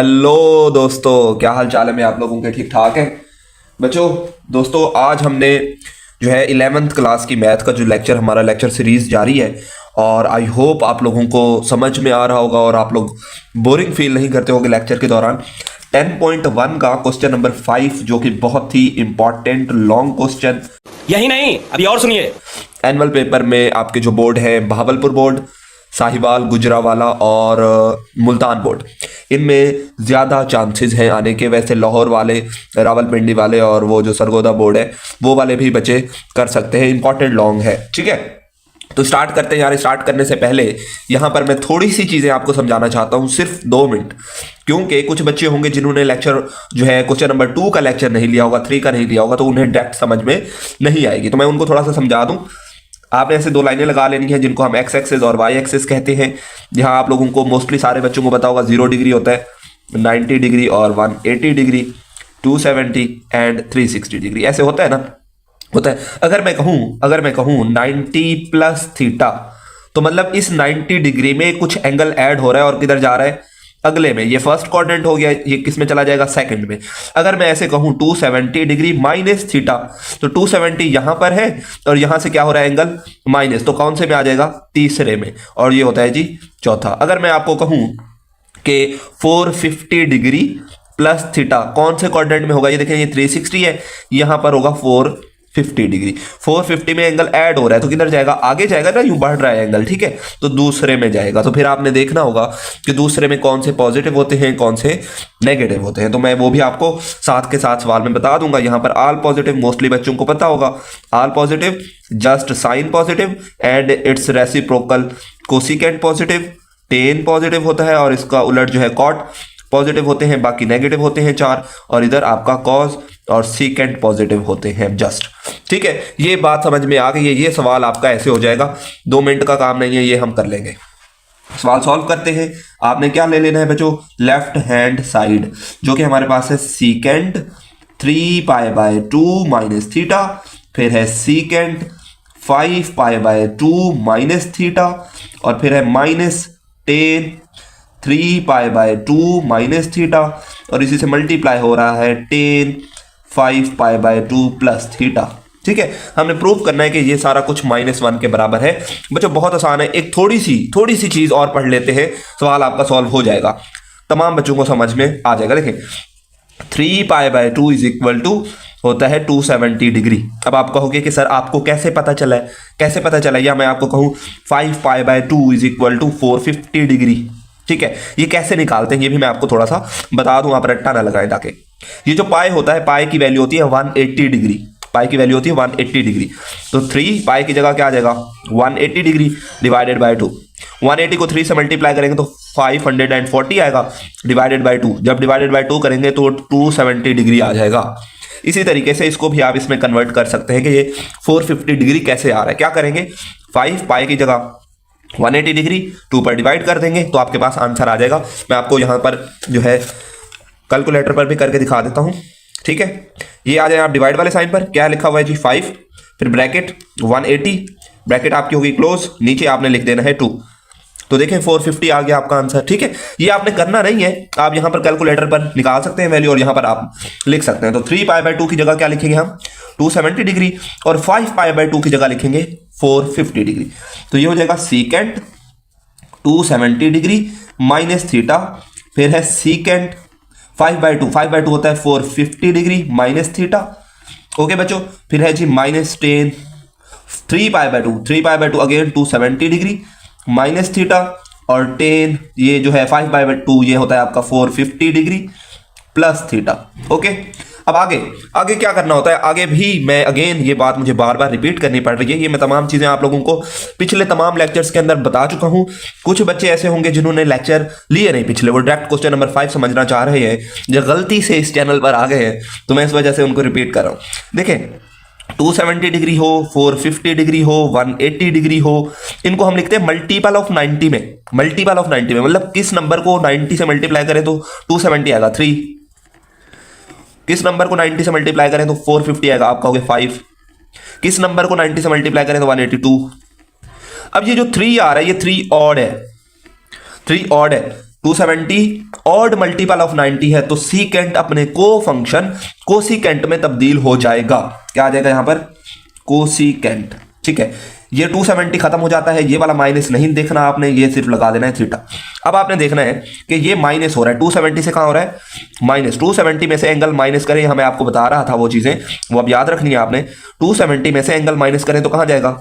Hello दोस्तों, क्या हाल चाल है। मैं आप लोगों के ठीक ठाक है बच्चों। दोस्तों आज हमने जो है 11th क्लास की मैथ का जो हमारा लेक्चर सीरीज जारी है और आई होप आप लोगों को समझ में आ रहा होगा और आप लोग बोरिंग फील नहीं करते होंगे लेक्चर के दौरान। 10.1 का क्वेश्चन नंबर 5 जो कि बहुत ही इंपॉर्टेंट लॉन्ग क्वेश्चन, यही नहीं अभी और सुनिए। एनुअल पेपर में आपके जो बोर्ड है भावलपुर बोर्ड, साहिवाल, गुजरावाला और मुल्तान बोर्ड, इनमें ज़्यादा चांसेस हैं आने के। वैसे लाहौर वाले, रावलपिंडी वाले और वो जो सरगोदा बोर्ड है वो वाले भी बच्चे कर सकते हैं। इंपॉर्टेंट लॉन्ग है, ठीक है। तो स्टार्ट करते हैं यार। स्टार्ट करने से पहले यहाँ पर मैं थोड़ी सी चीज़ें आपको समझाना चाहता हूँ, सिर्फ 2 मिनट, क्योंकि कुछ बच्चे होंगे जिन्होंने लेक्चर जो है क्वेश्चन नंबर 2 का लेक्चर नहीं लिया होगा, 3 का नहीं लिया होगा, तो उन्हें डायरेक्ट समझ में नहीं आएगी। तो मैं उनको थोड़ा सा समझा दूँ। आपने ऐसे 2 लाइनें लगा लेनी है जिनको हम एक्स एक्सिस और वाई एक्सिस कहते हैं। यहाँ आप लोगों को मोस्टली सारे बच्चों को पता होगा 0 डिग्री होता है, 90 डिग्री और 180 डिग्री, 270 एंड 360 डिग्री, ऐसे होता है ना, होता है। अगर मैं कहूँ 90 प्लस थीटा, तो मतलब इस 90 डिग्री में कुछ एंगल ऐड हो रहा है और किधर जा रहा है, अगले में। ये फर्स्ट क्वाड्रेंट हो गया, ये किस में चला जाएगा, सेकंड में। अगर मैं ऐसे कहूं 270 डिग्री माइनस थीटा, तो 270 यहां पर है और यहां से क्या हो रहा है, एंगल माइनस, तो कौन से में आ जाएगा, तीसरे में, और ये होता है जी चौथा। अगर मैं आपको कहूं कि 450 डिग्री प्लस थीटा कौन से क्वाड्रेंट में होगा, ये देखें ये 360 है, यहां पर होगा 450 डिग्री। 450 में एंगल ऐड हो रहा है तो किधर जाएगा, आगे जाएगा ना, यूं बढ़ रहा है एंगल, ठीक है, तो दूसरे में जाएगा। तो फिर आपने देखना होगा कि दूसरे में कौन से पॉजिटिव होते हैं, कौन से नेगेटिव होते हैं। तो मैं वो भी आपको साथ के साथ सवाल में बता दूंगा। यहां पर ऑल पॉजिटिव मोस्टली बच्चों को पता होगा, all positive just sine positive and its reciprocal cosecant positive, tan positive होता है और इसका उलट जो है कॉट पॉजिटिव होते हैं, बाकी नेगेटिव होते हैं 4, और इधर आपका कॉज और सीकेंट पॉजिटिव होते हैं जस्ट, ठीक है। ये बात समझ में आ गई है। ये सवाल आपका ऐसे हो जाएगा, 2 मिनट का काम नहीं है, ये हम कर लेंगे। सवाल सॉल्व करते हैं। आपने क्या ले लेना है बच्चों, लेफ्ट हैंड साइड, जो कि हमारे पास है सीकेंट 3π/2 माइनस थीटा, फिर है सीकेंट 5π/2 माइनस थीटा, और फिर है माइनस 10 3π/2 माइनस थीटा, और इसी से मल्टीप्लाई हो रहा है 10 5π/2 प्लस थीटा, ठीक है। हमने प्रूव करना है कि ये सारा कुछ -1 के बराबर है। बच्चों बहुत आसान है, एक थोड़ी सी चीज और पढ़ लेते हैं, सवाल आपका सॉल्व हो जाएगा, तमाम बच्चों को समझ में आ जाएगा। देखें 3π/2 इज इक्वल टू होता है 270 डिग्री। अब आप कहोगे कि सर आपको कैसे पता चला है, कैसे पता चला, या मैं आपको कहूँ 5π/2 इज इक्वल टू 450 डिग्री, ठीक है। ये कैसे निकालते हैं ये भी मैं आपको थोड़ा सा बता दूं, आप रट्टा ना लगाएं ताकि। ये जो पाई होता है, पाई की वैल्यू होती है 180 डिग्री, पाई की वैल्यू होती है 180 डिग्री। तो 3 पाई की जगह क्या आ जाएगा, 180 डिग्री डिवाइडेड बाय 2। 180 को 3 से मल्टीप्लाई करेंगे तो 540 आएगा, डिवाइडेड बाय 2। जब डिवाइडेड बाय 2 करेंगे तो 270 डिग्री आ जाएगा। इसी तरीके से इसको भी आप इसमें कन्वर्ट कर सकते हैं कि ये 450 डिग्री कैसे आ रहा है। क्या करेंगे, 5 पाई की जगह 180 डिग्री 2 पर डिवाइड कर देंगे तो आपके पास आंसर आ जाएगा। मैं आपको यहाँ पर जो है कैलकुलेटर पर भी करके दिखा देता हूँ, ठीक है। ये आ जाए आप डिवाइड वाले साइन पर, क्या लिखा हुआ है जी 5, फिर ब्रैकेट 180, ब्रैकेट आपकी होगी क्लोज, नीचे आपने लिख देना है 2। तो देखें 450 आ गया आपका आंसर, ठीक है। ये आपने करना नहीं है, आप यहाँ पर कैलकुलेटर पर निकाल सकते हैं वैल्यू और यहाँ पर आप लिख सकते हैं। तो 3π/2 की जगह क्या लिखेंगे हम, 270 डिग्री, और 5π/2 की जगह लिखेंगे 450 डिग्री। तो ये हो जाएगा सीकेंट 270 डिग्री माइनस थीटा, फिर है सीकेंट 5/2 होता है 450 डिग्री माइनस थीटा, ओके बच्चों। फिर है जी -10 3π/2 अगेन 270 डिग्री माइनस थीटा, और 10 ये जो है 5/2 ये होता है आपका 450 डिग्री प्लस थीटा, ओके। अब आगे क्या करना होता है, आगे भी मैं अगेन ये बात मुझे बार बार रिपीट करनी पड़ रही है। ये मैं तमाम चीज़ें आप लोगों को पिछले तमाम लेक्चर्स के अंदर बता चुका हूँ। कुछ बच्चे ऐसे होंगे जिन्होंने लेक्चर लिए नहीं पिछले, वो डायरेक्ट क्वेश्चन नंबर 5 समझना चाह रहे हैं, जो गलती से इस चैनल पर आ गए हैं, तो मैं इस वजह से उनको रिपीट कर रहा हूँ। देखें 270 डिग्री हो, 450 डिग्री हो, 180 डिग्री हो, इनको हम लिखते हैं मल्टीपल ऑफ 90 में। मल्टीपल ऑफ 90 में मतलब किस नंबर को 90 से मल्टीप्लाई करें तो 270 आएगा 3, किस नंबर को 90 से मल्टीप्लाई करें तो 450 आएगा, आप कहोगे 5, किस नंबर को 90 से मल्टीप्लाई करें तो 182। अब ये जो 3 आ रहा है ये 3 ऑड है, 3 ऑड है, 270 ऑड मल्टीपल ऑफ 90 है, तो सीकेंट अपने फंक्शन कोसिकेंट में तब्दील हो जाएगा। क्या आ जाएगा यहां पर? कोसिकेंट। ठीक है, ये 270 खत्म हो जाता है, ये वाला माइनस नहीं देखना आपने, ये सिर्फ लगा देना है थीटा। अब आपने देखना है कि ये माइनस हो रहा है 270 से, कहां हो रहा है? माइनस। 270 में से एंगल माइनस करें, हमें आपको बता रहा था वो चीजें, वो अब याद रखनी है आपने। 270 में से एंगल माइनस करें तो कहां जाएगा?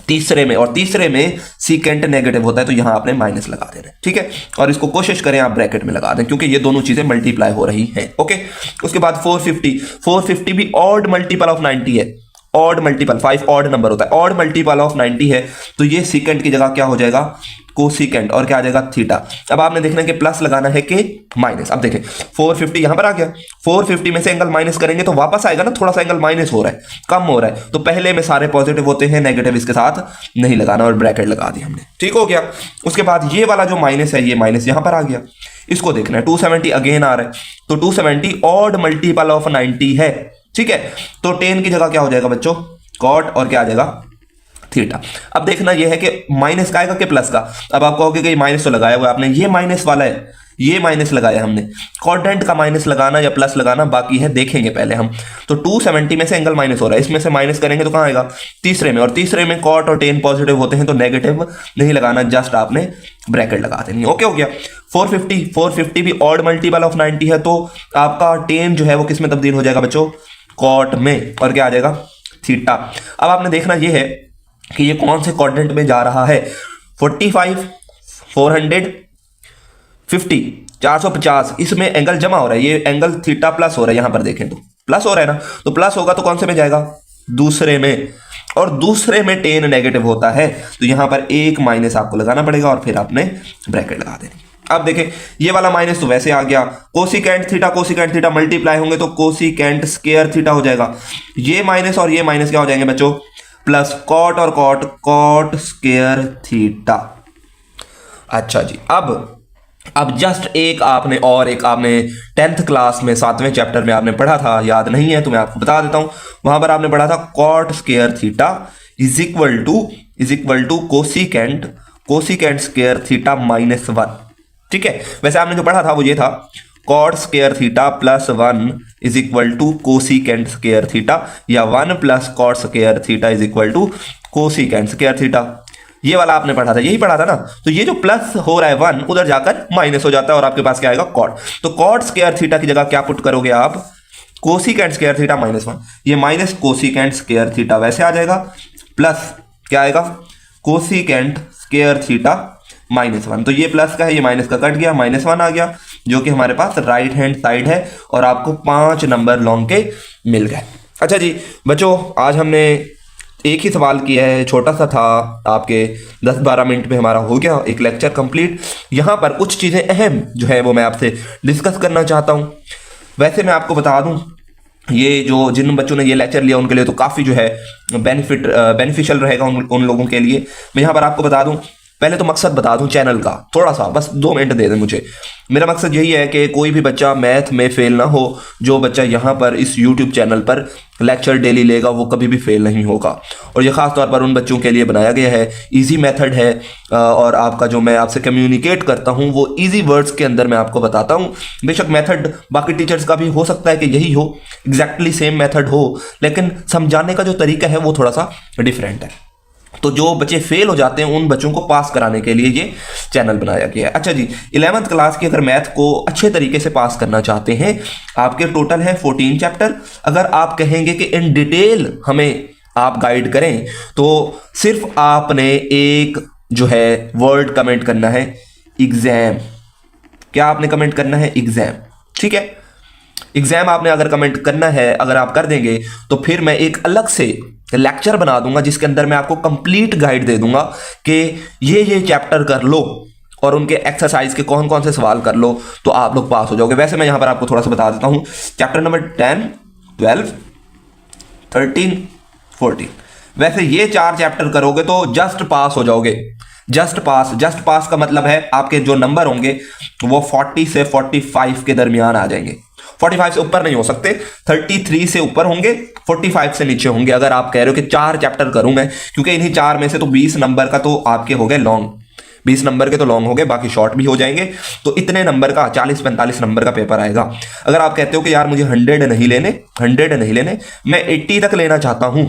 तीसरे में, और तीसरे में सीकेंट नेगेटिव होता है, तो यहां आपने माइनस लगा देना है। ठीक है, और इसको कोशिश करें आप ब्रैकेट में लगा दें, क्योंकि ये दोनों चीजें मल्टीप्लाई हो रही हैं। ओके, उसके बाद 450 भी ऑड मल्टीपल ऑफ 90 है। ऑड मल्टीपल, 5 ऑड नंबर होता है, ऑड मल्टीपल ऑफ 90 है, तो ये सीकेंट की जगह क्या हो जाएगा? कोसिकेंट। और क्या आ जाएगा? थीटा। अब आपने देखना है कि प्लस लगाना है कि माइनस। अब देखें 450 यहां पर आ गया, 450 में से एंगल माइनस करेंगे तो वापस आएगा ना, थोड़ा सा एंगल माइनस हो रहा है, कम हो रहा है, तो पहले में सारे पॉजिटिव होते हैं, नेगेटिव इसके साथ नहीं लगाना, और ब्रैकेट लगा दी हमने। ठीक हो गया। उसके बाद ये वाला जो माइनस है, ये माइनस यहां पर आ गया, इसको देखना है। 270 अगेन आ रहा है, तो 270 ऑड मल्टीपल ऑफ 90 है। ठीक है, तो 10 की जगह क्या हो जाएगा बच्चों? कॉट, और क्या आ जाएगा? थीटा। अब देखना यह है कि माइनस का आएगा कि प्लस का। अब आप कहोगे कि माइनस तो लगाया हुआ आपने, ये माइनस वाला है, ये माइनस लगाया हमने, क्वाड्रेंट का माइनस लगाना या प्लस लगाना बाकी है, देखेंगे पहले हम। तो 270 में से एंगल माइनस हो रहा है, इसमें से माइनस करेंगे तो कहां आएगा? तीसरे में, और तीसरे में कॉट और 10 पॉजिटिव होते हैं, तो नेगेटिव नहीं लगाना, जस्ट आपने ब्रैकेट लगा देनी। ओके हो गया। 450 भी ऑड मल्टीपल ऑफ 90 है, तो आपका 10 जो है वो किस में तब्दील हो जाएगा बच्चों? कॉट में, और क्या आ जाएगा? थीटा। अब आपने देखना ये है कि ये कौन से क्वाड्रेंट में जा रहा है? 45, 450, 450, इसमें एंगल जमा हो रहा है, ये एंगल थीटा प्लस हो रहा है, यहां पर देखें तो प्लस हो रहा है ना, तो प्लस होगा तो कौन से में जाएगा? दूसरे में, और दूसरे में 10 नेगेटिव होता है, तो यहां पर एक माइनस आपको लगाना पड़ेगा, और फिर आपने ब्रैकेट लगा देनी। अब देखें ये वाला माइनस तो वैसे आ गया, कोसिकेंट थीटा मल्टीप्लाई होंगे तो कोसिकेंट स्क्वायर थीटा हो जाएगा। ये माइनस और ये माइनस क्या हो जाएंगे बच्चों? प्लस, कॉट और कॉट, कॉट स्क्वायर थीटा। अच्छा जी, अब जस्ट एक आपने 10th क्लास में 7वें चैप्टर में आपने पढ़ा था, याद नहीं है तो मैं आपको बता देता हूं, वहां पर आपने पढ़ा था cot square theta is equal to cosecant square theta -1। ठीक है, वैसे आपने जो पढ़ा था वो ये था, cot square theta +1 is equal to cosecant square theta, या 1 plus cot square theta is equal to cosecant square theta. ये वाला आपने पढ़ा था, यही पढ़ा था ना। तो ये जो प्लस हो रहा है 1, उधर जाकर माइनस हो जाता है, और आपके पास क्या आएगा? कॉट। तो कॉट स्क्वायर थीटा की जगह क्या पुट करोगे आप? कोसिकेंट स्क्वायर थीटा -1, ये माइनस कोसिकेंट स्क्वायर थीटा वैसे आ जाएगा, प्लस क्या आएगा? Cosecant square theta -1। तो ये प्लस का है, ये माइनस का कट गया, -1 आ गया, जो कि हमारे पास राइट हैंड साइड है, और आपको 5 नंबर लॉन्ग के मिल गए। अच्छा जी बच्चों, आज हमने एक ही सवाल किया है, छोटा सा था, आपके 10-12 मिनट में हमारा हो गया एक लेक्चर कंप्लीट। यहाँ पर कुछ चीज़ें अहम जो है वो मैं आपसे डिस्कस करना चाहता हूँ। वैसे मैं आपको बता दूँ, ये जो जिन बच्चों ने ये लेक्चर लिया उनके लिए तो काफ़ी जो है बेनिफिशियल रहेगा उन लोगों के लिए। मैं यहाँ पर आपको बता दूँ, पहले तो मकसद बता दूं चैनल का, थोड़ा सा बस 2 मिनट दे दें मुझे। मेरा मकसद यही है कि कोई भी बच्चा मैथ में फेल ना हो। जो बच्चा यहाँ पर इस YouTube चैनल पर लेक्चर डेली लेगा वो कभी भी फेल नहीं होगा, और ये ख़ास तौर पर उन बच्चों के लिए बनाया गया है। इजी मेथड है, और आपका जो मैं आपसे कम्युनिकेट करता हूँ वो इजी वर्ड्स के अंदर मैं आपको बताता हूँ। बेशक मेथड बाकी टीचर्स का भी हो सकता है कि यही हो, एग्जैक्टली सेम मेथड हो, लेकिन समझाने का जो तरीका है वो थोड़ा सा डिफरेंट है। तो जो बच्चे फेल हो जाते हैं उन बच्चों को पास कराने के लिए ये चैनल बनाया गया है। अच्छा जी, 11th क्लास की अगर मैथ को अच्छे तरीके से पास करना चाहते हैं, आपके टोटल है 14 चैप्टर। अगर आप कहेंगे कि इन डिटेल हमें आप गाइड करें, तो सिर्फ आपने एक जो है वर्ड कमेंट करना है, एग्जाम। क्या आपने कमेंट करना है? एग्जाम। ठीक है, एग्जाम आपने अगर कमेंट करना है, अगर आप कर देंगे तो फिर मैं एक अलग से लेक्चर बना दूंगा जिसके अंदर मैं आपको कंप्लीट गाइड दे दूंगा कि ये चैप्टर कर लो और उनके एक्सरसाइज के कौन कौन से सवाल कर लो, तो आप लोग पास हो जाओगे। वैसे मैं यहां पर आपको थोड़ा सा बता देता हूं, चैप्टर नंबर 10, 12, 13, 14, वैसे ये 4 चैप्टर करोगे तो जस्ट पास हो जाओगे। जस्ट पास का मतलब है आपके जो नंबर होंगे वो 40 से 45 के दरमियान आ जाएंगे। 45 से ऊपर नहीं हो सकते, 33 से ऊपर होंगे, 45 से नीचे होंगे। अगर आप कह रहे हो कि 4 चैप्टर करूं मैं, क्योंकि इन्हीं 4 में से तो 20 नंबर का तो आपके हो गए लॉन्ग, 20 नंबर के तो लॉन्ग हो गए, बाकी शॉर्ट भी हो जाएंगे। तो इतने नंबर का 40-45 नंबर का पेपर आएगा। अगर आप कहते हो कि यार मुझे 100 नहीं लेने, 100 नहीं लेने, मैं 80 तक लेना चाहता हूं,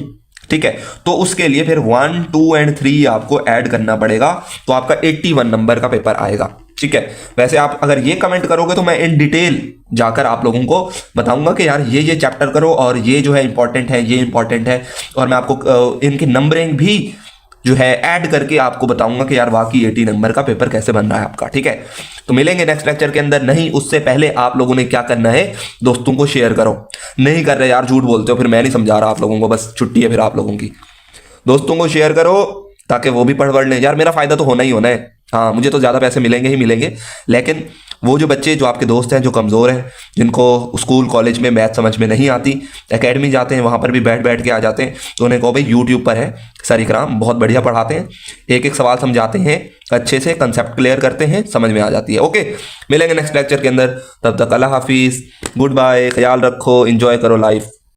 ठीक है, तो उसके लिए फिर 1, 2 और 3 आपको ऐड करना पड़ेगा, तो आपका 81 नंबर का पेपर आएगा। ठीक है, वैसे आप अगर ये कमेंट करोगे तो मैं इन डिटेल जाकर आप लोगों को बताऊंगा कि यार ये चैप्टर करो और ये जो है इंपॉर्टेंट है, ये इंपॉर्टेंट है, और मैं आपको इनकी नंबरिंग भी जो है ऐड करके आपको बताऊंगा कि यार वाकई 80 नंबर का पेपर कैसे बन रहा है आपका। ठीक है, तो मिलेंगे नेक्स्ट लेक्चर के अंदर। नहीं, उससे पहले आप लोगों ने क्या करना है, दोस्तों को शेयर करो। नहीं कर रहे यार, झूठ बोलते हो, फिर मैं नहीं समझा रहा आप लोगों को, बस छुट्टी है फिर आप लोगों की। दोस्तों को शेयर करो ताकि वो भी पढ़ लें। यार मेरा फायदा तो होना ही होना है। हाँ, मुझे तो ज़्यादा पैसे मिलेंगे ही मिलेंगे, लेकिन वो जो बच्चे जो आपके दोस्त हैं जो कमज़ोर हैं, जिनको स्कूल कॉलेज में मैथ समझ में नहीं आती, एकेडमी जाते हैं वहाँ पर भी बैठ बैठ के आ जाते हैं, तो उन्हें कहो भाई यूट्यूब पर है सर इकराम, बहुत बढ़िया पढ़ाते हैं, एक एक सवाल समझाते हैं, अच्छे से कंसेप्ट क्लियर करते हैं, समझ में आ जाती है। ओके, मिलेंगे नेक्स्ट लेक्चर के अंदर, तब तक अल्लाह हाफिज़, गुड बाय, ख्याल रखो, एंजॉय करो लाइफ।